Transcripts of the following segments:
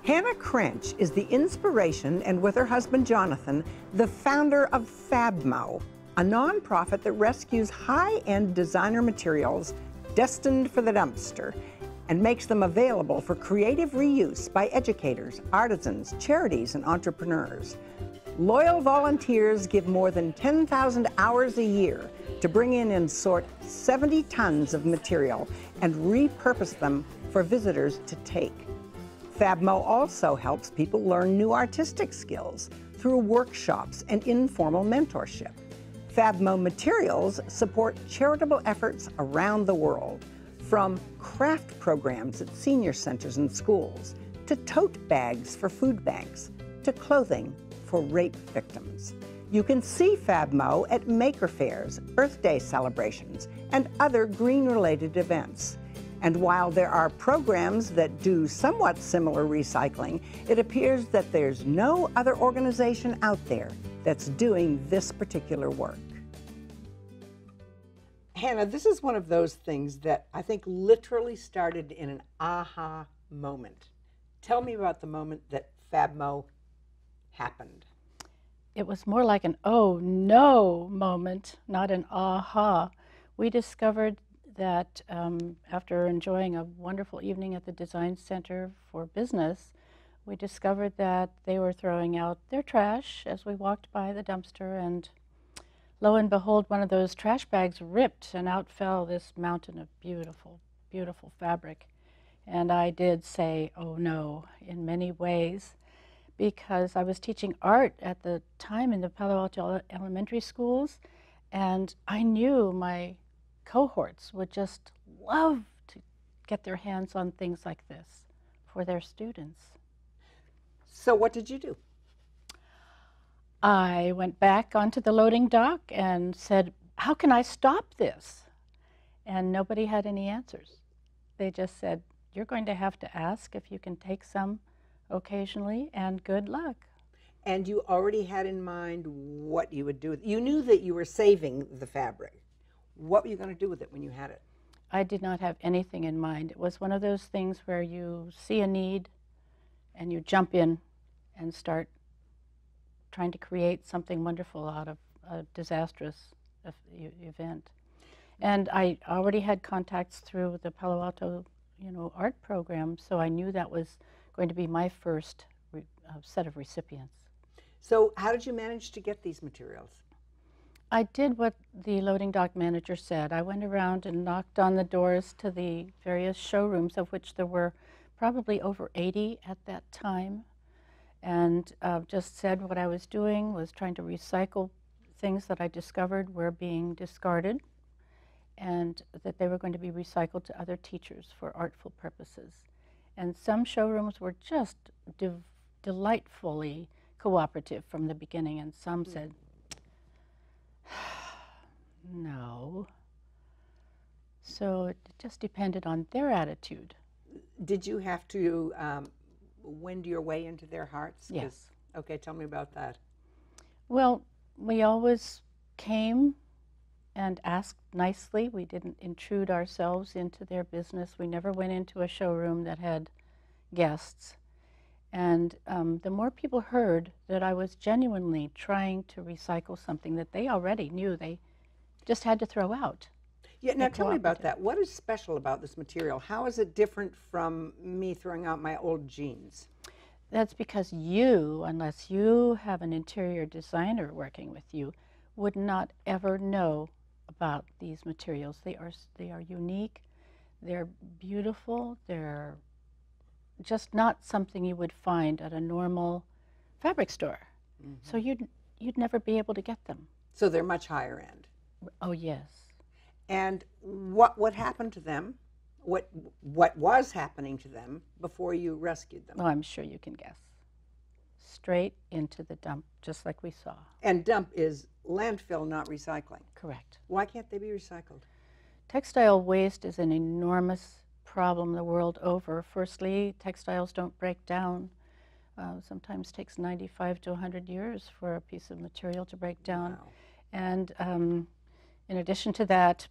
Hannah Cranch is the inspiration, and with her husband Jonathan, the founder of FabMo, a nonprofit that rescues high-end designer materials destined for the dumpster and makes them available for creative reuse by educators, artisans, charities, and entrepreneurs. Loyal volunteers give more than 10,000 hours a year to bring in and sort 70 tons of material and repurpose them for visitors to take. FabMo also helps people learn new artistic skills through workshops and informal mentorship. FabMo materials support charitable efforts around the world, from craft programs at senior centers and schools, to tote bags for food banks, to clothing for rape victims. You can see FabMo at maker fairs, birthday celebrations, and other green-related events. And while there are programs that do somewhat similar recycling, it appears that there's no other organization out there that's doing this particular work. Hannah, this is one of those things that I think literally started in an aha moment. Tell me about the moment that FabMo happened. It was more like an oh no moment, not an aha. We discovered that after enjoying a wonderful evening at the Design Center for Business, we discovered that they were throwing out their trash as we walked by the dumpster, and lo and behold, one of those trash bags ripped and out fell this mountain of beautiful, beautiful fabric. And I did say, oh no, in many ways, because I was teaching art at the time in the Palo Alto elementary schools, and I knew my cohorts would just love to get their hands on things like this for their students. So what did you do? I went back onto the loading dock and said, how can I stop this? And nobody had any answers. They just said, you're going to have to ask if you can take some occasionally, and good luck. And you already had in mind what you would do with it. You knew that you were saving the fabric. What were you going to do with it when you had it? I did not have anything in mind. It was one of those things where you see a need and you jump in and start trying to create something wonderful out of a disastrous event. And I already had contacts through the Palo Alto, art program, so I knew that was going to be my first set of recipients. So how did you manage to get these materials? I did what the loading dock manager said. I went around and knocked on the doors to the various showrooms, of which there were probably over 80 at that time, and just said what I was doing was trying to recycle things that I discovered were being discarded, and that they were going to be recycled to other teachers for artful purposes. And some showrooms were just delightfully cooperative from the beginning, and some said, no. So it just depended on their attitude. Did you have to wend your way into their hearts? Yes. Okay, tell me about that. Well, we always came and asked nicely. We didn't intrude ourselves into their business. We never went into a showroom that had guests. And the more people heard that I was genuinely trying to recycle something that they already knew they just had to throw out. Yeah, now tell me about that. What is special about this material? How is it different from me throwing out my old jeans? That's because you, unless you have an interior designer working with you, would not ever know about these materials. They are unique, they're beautiful, they're just not something you would find at a normal fabric store. Mm-hmm. So you'd never be able to get them. So they're much higher end. Oh yes. And what happened to them? What was happening to them before you rescued them? Oh, I'm sure you can guess. Straight into the dump, just like we saw. And dump is landfill, not recycling. Correct. Why can't they be recycled? Textile waste is an enormous problem the world over. Firstly, textiles don't break down. Sometimes takes 95 to 100 years for a piece of material to break down. Wow. And in addition to that,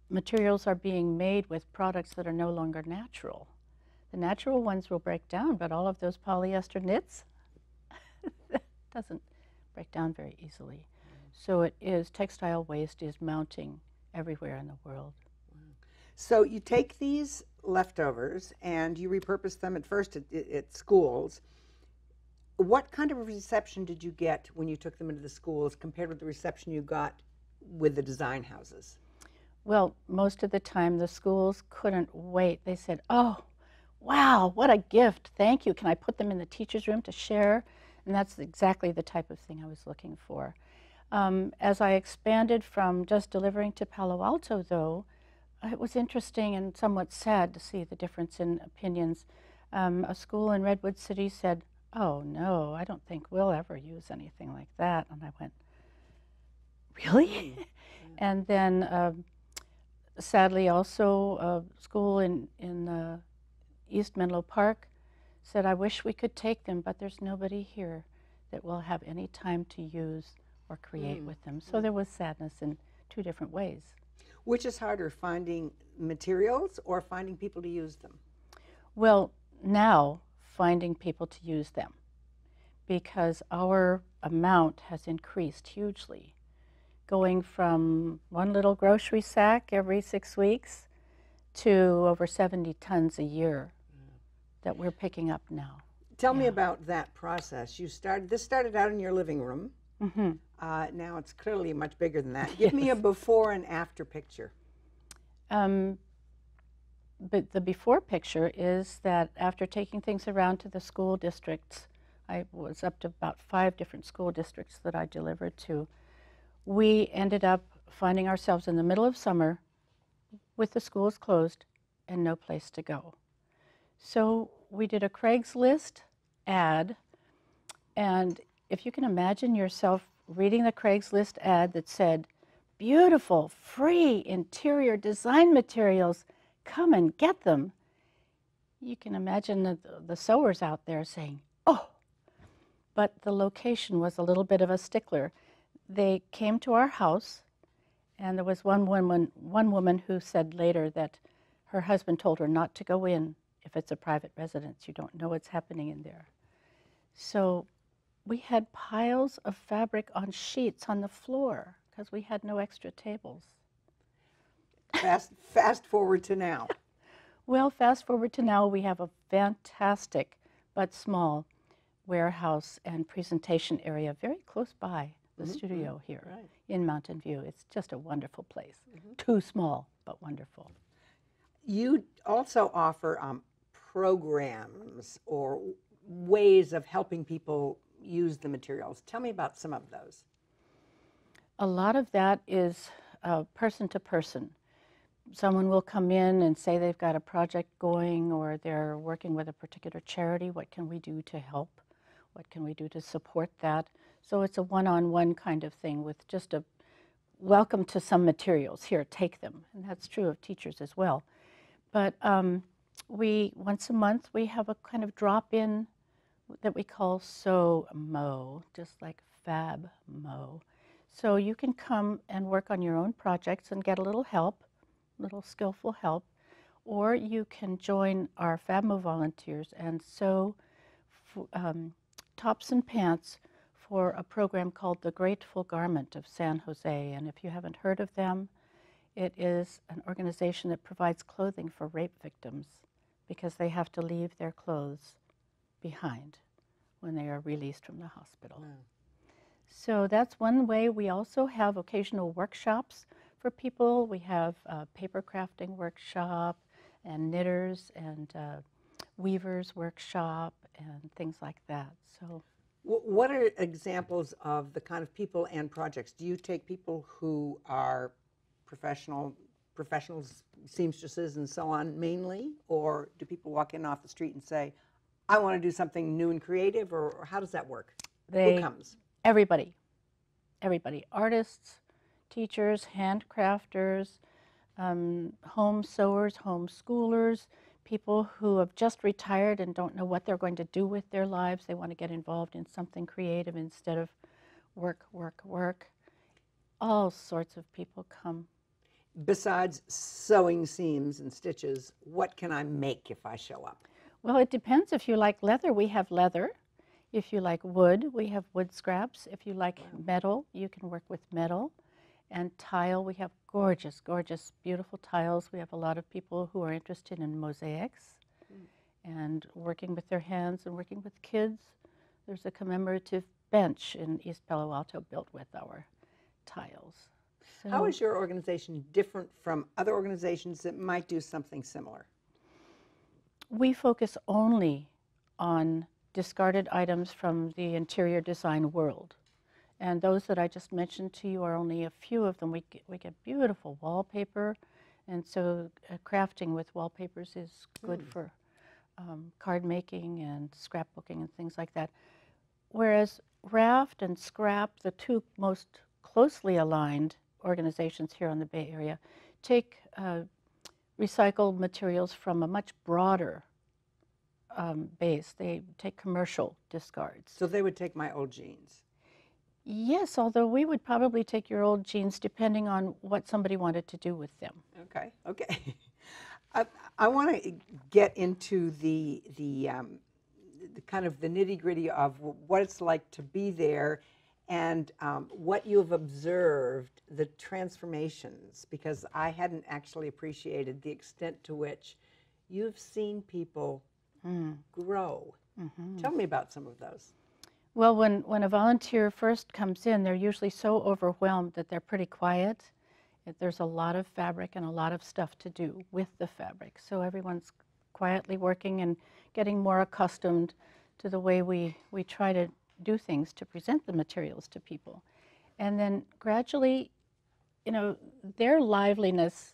materials are being made with products that are no longer natural. The natural ones will break down, but all of those polyester knits, that doesn't break down very easily. So it is, textile waste is mounting everywhere in the world. So you take these leftovers and you repurpose them at first at schools. What kind of a reception did you get when you took them into the schools compared with the reception you got with the design houses? Well, most of the time the schools couldn't wait. They said, oh, wow, what a gift. Thank you. Can I put them in the teacher's room to share? And that's exactly the type of thing I was looking for. As I expanded from just delivering to Palo Alto, though, it was interesting and somewhat sad to see the difference in opinions. A school in Redwood City said, oh, no, I don't think we'll ever use anything like that. And I went, really? And then, sadly, also a school in East Menlo Park said, I wish we could take them, but there's nobody here that will have any time to use or create with them. So there was sadness in two different ways. Which is harder, finding materials or finding people to use them? Well, now finding people to use them, because our amount has increased hugely, going from one little grocery sack every 6 weeks to over 70 tons a year that we're picking up now. Tell me about that process. This started out in your living room. Mm-hmm. Now it's clearly much bigger than that. Give me a before and after picture. But the before picture is that after taking things around to the school districts, I was up to about 5 different school districts that I delivered to. We ended up finding ourselves in the middle of summer with the schools closed and no place to go. So we did a Craigslist ad, and if you can imagine yourself reading the Craigslist ad that said, beautiful, free interior design materials, come and get them, you can imagine the sewers out there saying, oh, but the location was a little bit of a stickler. They came to our house, and there was one woman who said later that her husband told her not to go in if it's a private residence. You don't know what's happening in there. So we had piles of fabric on sheets on the floor because we had no extra tables. Fast forward to now. Well, fast forward to now, we have a fantastic but small warehouse and presentation area very close by the studio here in Mountain View. It's just a wonderful place. Too small, but wonderful. You also offer programs or ways of helping people use the materials. Tell me about some of those. A lot of that is person to person. Someone will come in and say they've got a project going, or they're working with a particular charity. What can we do to help? What can we do to support that? So it's a one-on-one kind of thing with just a welcome to some materials. Here, take them. And that's true of teachers as well. But once a month, we have a kind of drop-in that we call FabMo, just like FabMo. So you can come and work on your own projects and get a little help, little skillful help, or you can join our FabMo volunteers and sew tops and pants for a program called the Grateful Garment of San Jose. And if you haven't heard of them, it is an organization that provides clothing for rape victims because they have to leave their clothes behind when they are released from the hospital. Wow. So that's one way. We also have occasional workshops for people. We have a paper crafting workshop and knitters and weavers workshop and things like that. So, what are examples of the kind of people and projects? Do you take people who are professionals, seamstresses and so on mainly, or do people walk in off the street and say, I want to do something new and creative, or how does that work? Who comes? Everybody, artists, teachers, handcrafters, home sewers, home schoolers, people who have just retired and don't know what they're going to do with their lives. They want to get involved in something creative instead of work, work, work. All sorts of people come. Besides sewing seams and stitches, what can I make if I show up? Well, it depends. If you like leather, we have leather. If you like wood, we have wood scraps. If you like metal, you can work with metal. And tile, we have gorgeous, gorgeous, beautiful tiles. We have a lot of people who are interested in mosaics and working with their hands and working with kids. There's a commemorative bench in East Palo Alto built with our tiles. So How is your organization different from other organizations that might do something similar? we focus only on discarded items from the interior design world. And those that I just mentioned to you are only a few of them. We get beautiful wallpaper, and so crafting with wallpapers is good for card making and scrapbooking and things like that. Whereas raft and scrap, the two most closely aligned organizations here on the Bay Area, take recycled materials from a much broader base. They take commercial discards. So they would take my old jeans. Yes, although we would probably take your old jeans depending on what somebody wanted to do with them. Okay, okay. I want to get into the kind of the nitty-gritty of what it's like to be there and what you have observed, the transformations, because I hadn't actually appreciated the extent to which you've seen people grow. Tell me about some of those. Well, when a volunteer first comes in, they're usually so overwhelmed that they're pretty quiet. There's a lot of fabric and a lot of stuff to do with the fabric. So everyone's quietly working and getting more accustomed to the way we try to do things to present the materials to people. And then gradually, you know, their liveliness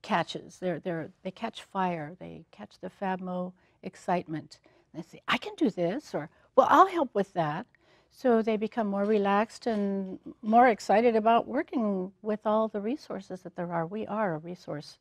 catches. They catch fire. They catch the FabMo excitement. They say, I can do this, or, well, I'll help with that. So they become more relaxed and more excited about working with all the resources that there are. We are a resource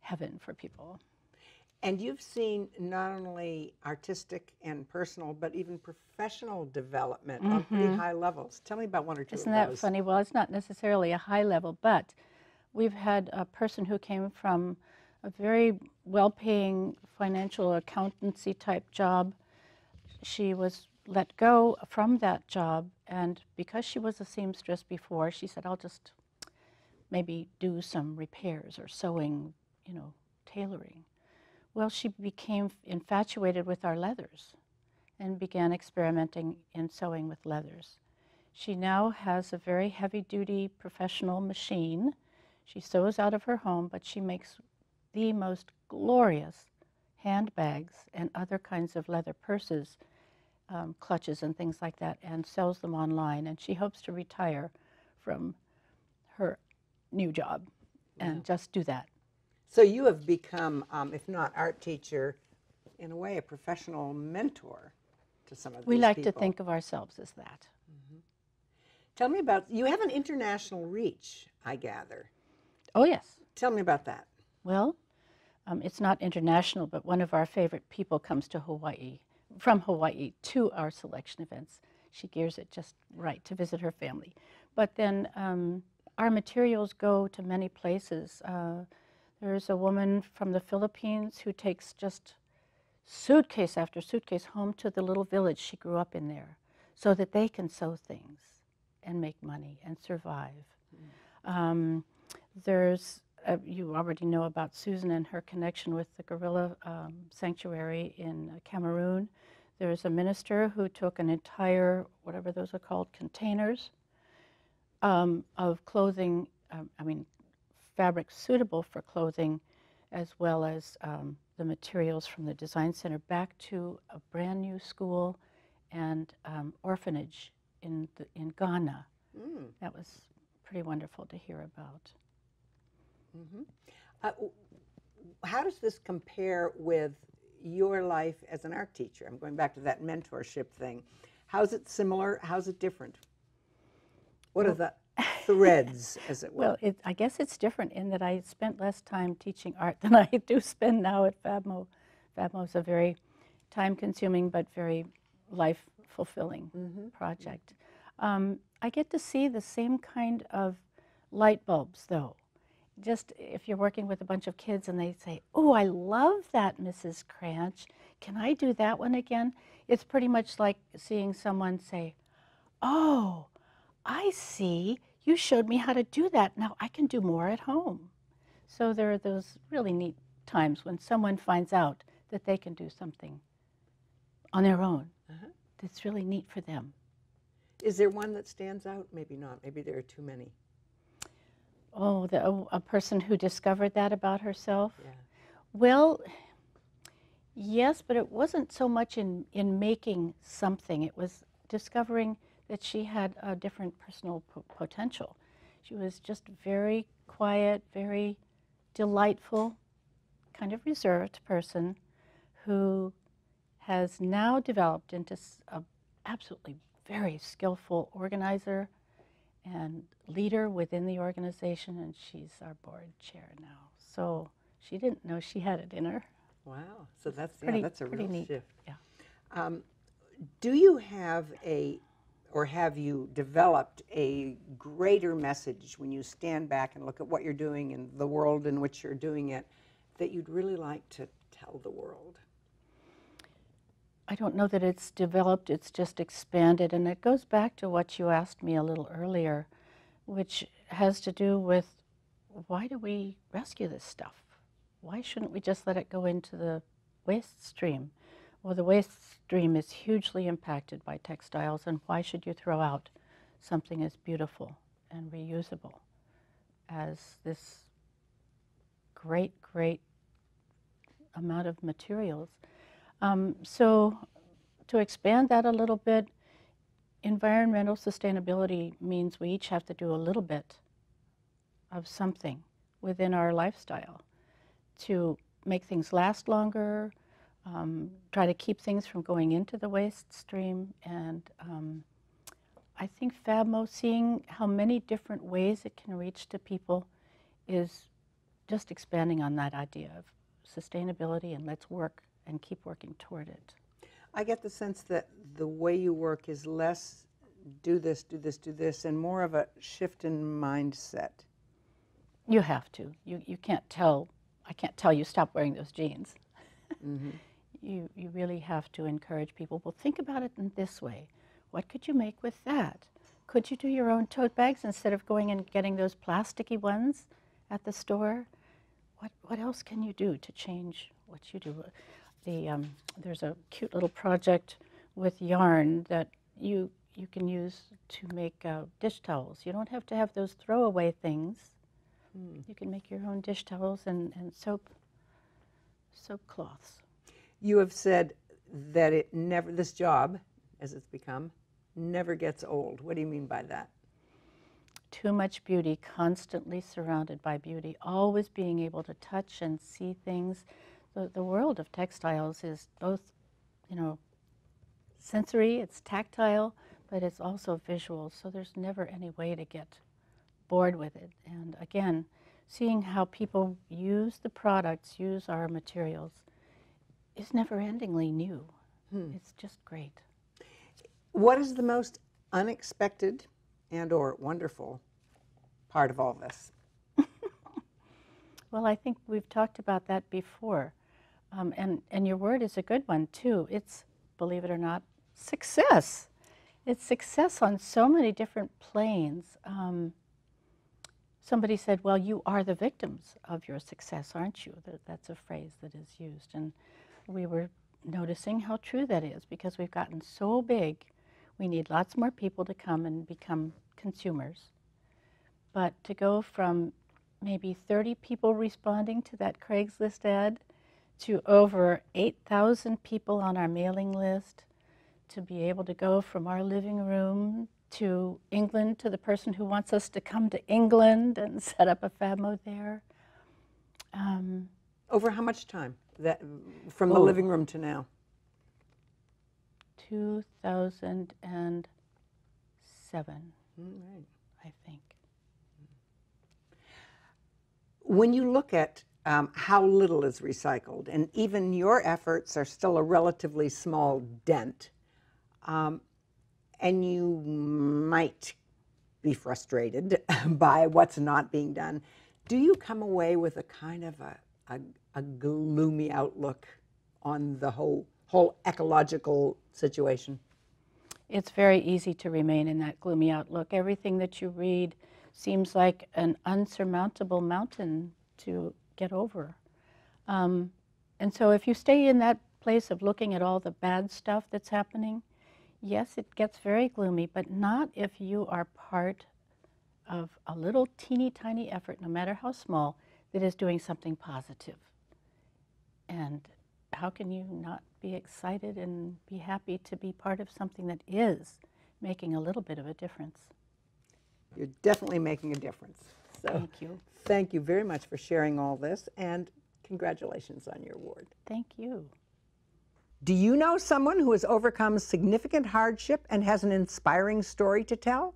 heaven for people. And you've seen not only artistic and personal, but even professional development on pretty high levels. Tell me about one or two of those. Isn't that funny? Well, it's not necessarily a high level, but we've had a person who came from a very well-paying financial accountancy type job. She was let go from that job, and because she was a seamstress before, she said, I'll just maybe do some repairs or sewing, you know, tailoring. Well, she became infatuated with our leathers and began experimenting in sewing with leathers. She now has a very heavy-duty professional machine. She sews out of her home, but she makes the most glorious handbags and other kinds of leather purses, clutches and things like that, and sells them online. And she hopes to retire from her new job and just do that. So you have become, if not art teacher, in a way a professional mentor to some of these people. We like to think of ourselves as that. Tell me about, you have an international reach, I gather. Oh, yes. Tell me about that. Well, it's not international, but one of our favorite people comes to Hawaii, from Hawaii to our selection events. She gears it just right to visit her family. But then our materials go to many places. There's a woman from the Philippines who takes just suitcase after suitcase home to the little village she grew up in there so that they can sew things and make money and survive. There's, you already know about Susan and her connection with the gorilla sanctuary in Cameroon. There's a minister who took an entire, whatever those are called, containers of clothing, fabric suitable for clothing, as well as the materials from the Design Center back to a brand new school and orphanage in Ghana. That was pretty wonderful to hear about. How does this compare with your life as an art teacher? I'm going back to that mentorship thing. How's it similar? How's it different? What are the threads, as it were? Well, I guess it's different in that I spent less time teaching art than I do spend now at FabMo. FabMo is a very time-consuming but very life-fulfilling project. I get to see the same kind of light bulbs, though. just if you're working with a bunch of kids and they say, "Oh, I love that, Mrs. Cranch. Can I do that one again?" It's pretty much like seeing someone say, "Oh, I see. You showed me how to do that. Now I can do more at home." So there are those really neat times when someone finds out that they can do something on their own. That's really neat for them. Is there one that stands out? Maybe not. Maybe there are too many. Oh, a person who discovered that about herself? Yeah. Well, yes, but it wasn't so much in making something. It was discovering that she had a different personal potential. She was just very quiet, very delightful, kind of reserved person who has now developed into a absolutely very skillful organizer and leader within the organization, and she's our board chair now. So she didn't know she had it in her. Wow. So that's Pretty, that's a pretty real neat. shift. Yeah. Do you have or have you developed a greater message when you stand back and look at what you're doing and the world in which you're doing it that you'd really like to tell the world? I don't know that it's developed, it's just expanded. And it goes back to what you asked me a little earlier, which has to do with why do we rescue this stuff? Why shouldn't we just let it go into the waste stream? Well, the waste stream is hugely impacted by textiles, and why should you throw out something as beautiful and reusable as this great, great amount of materials? So to expand that a little bit, environmental sustainability means we each have to do a little bit of something within our lifestyle to make things last longer, try to keep things from going into the waste stream. And I think FabMo, seeing how many different ways it can reach to people, is just expanding on that idea of sustainability, and let's work and keep working toward it. I get the sense that the way you work is less do this, do this, do this, and more of a shift in mindset. You have to. You can't tell, I can't tell you stop wearing those jeans. Mm-hmm. You really have to encourage people, well, think about it in this way. What could you make with that? Could you do your own tote bags instead of going and getting those plasticky ones at the store? What else can you do to change what you do? There's a cute little project with yarn that you can use to make dish towels. You don't have to have those throwaway things. You can make your own dish towels and soap cloths. You have said that this job, as it's become, never gets old. What do you mean by that? Too much beauty, constantly surrounded by beauty, always being able to touch and see things. The world of textiles is both, sensory, it's tactile, but it's also visual, so there's never any way to get bored with it. And again, seeing how people use the products, use our materials, is never-endingly new. It's just great. What is the most unexpected and or wonderful part of all this? Well, I think we've talked about that before. And your word is a good one, too. It's, believe it or not, success. It's success on so many different planes. Somebody said, well, you are the victims of your success, aren't you? That's a phrase that is used. And we were noticing how true that is, because we've gotten so big. We need lots more people to come and become consumers. But to go from maybe 30 people responding to that Craigslist ad to over 8,000 people on our mailing list, to be able to go from our living room to England, to the person who wants us to come to England and set up a FabMo there. Over how much time? From the living room to now? 2007, Right. I think. When you look at how little is recycled, and even your efforts are still a relatively small dent, and you might be frustrated by what's not being done, Do you come away with a kind of a gloomy outlook on the whole ecological situation? It's very easy to remain in that gloomy outlook. Everything that you read seems like an unsurmountable mountain to get over. And so if you stay in that place of looking at all the bad stuff that's happening, yes, it gets very gloomy, but not if you are part of a little teeny tiny effort, no matter how small, that is doing something positive. And how can you not be excited and be happy to be part of something that is making a little bit of a difference? You're definitely making a difference. So thank you. Thank you very much for sharing all this, and congratulations on your award. Thank you. Do you know someone who has overcome significant hardship and has an inspiring story to tell?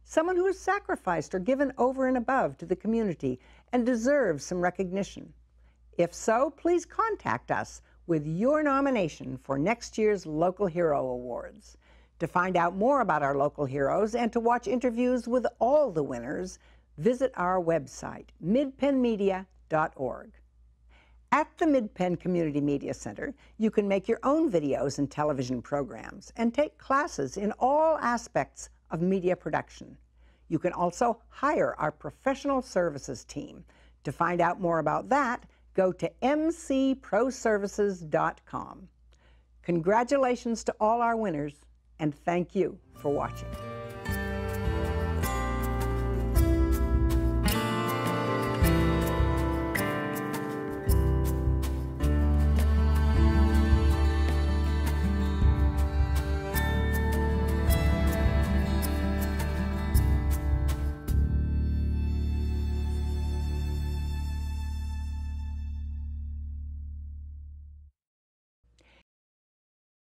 Someone who has sacrificed or given over and above to the community and deserves some recognition? If so, please contact us with your nomination for next year's Local Hero Awards. To find out more about our local heroes and to watch interviews with all the winners, visit our website, midpenmedia.org. At the Midpen Community Media Center, you can make your own videos and television programs and take classes in all aspects of media production. You can also hire our professional services team. To find out more about that, go to mcproservices.com. Congratulations to all our winners, and thank you for watching.